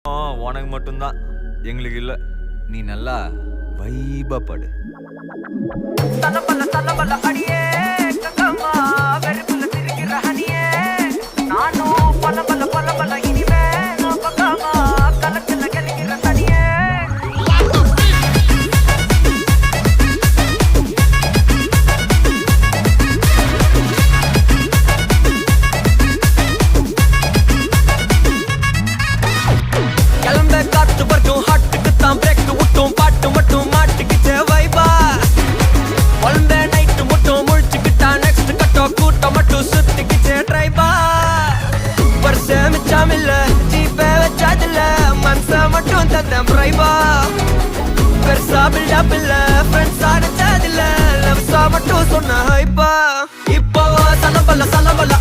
உனக்கு மட்டும்தான், எங்களுக்கு இல்ல. நீ நல்லா வைபா படு. தலபல அடியே கங்கம்மா வெறுப்புல திரிகிற ஹனியே நானும் பல இனிமே நான் பக்காமா கலத்துல கலிக்கிற தனியே கிளம்ப காத்து வரட்டும் ஹாட்டுக்கு தான் பிரேக் விட்டும் பாட்டு மட்டும் மாட்டுக்கிச்சே வைபா ஒன்பே நைட்டு மட்டும் முழிச்சுக்கிட்டா நெக்ஸ்ட் கட்டோ கூட்டம் மட்டும் சுத்திக்கிச்சே ட்ரைபா வருஷம் மிச்சம் இல்ல ஜீப்பே வச்சாதில்ல மனச மட்டும் தந்தேன் பிரைபா பெருசா பில்டப் இல்ல ஃப்ரெண்ட்ஸா நினைச்சதில்ல லவ்ஸா மட்டும் சொன்ன ஹைப்பா இப்போ சலபல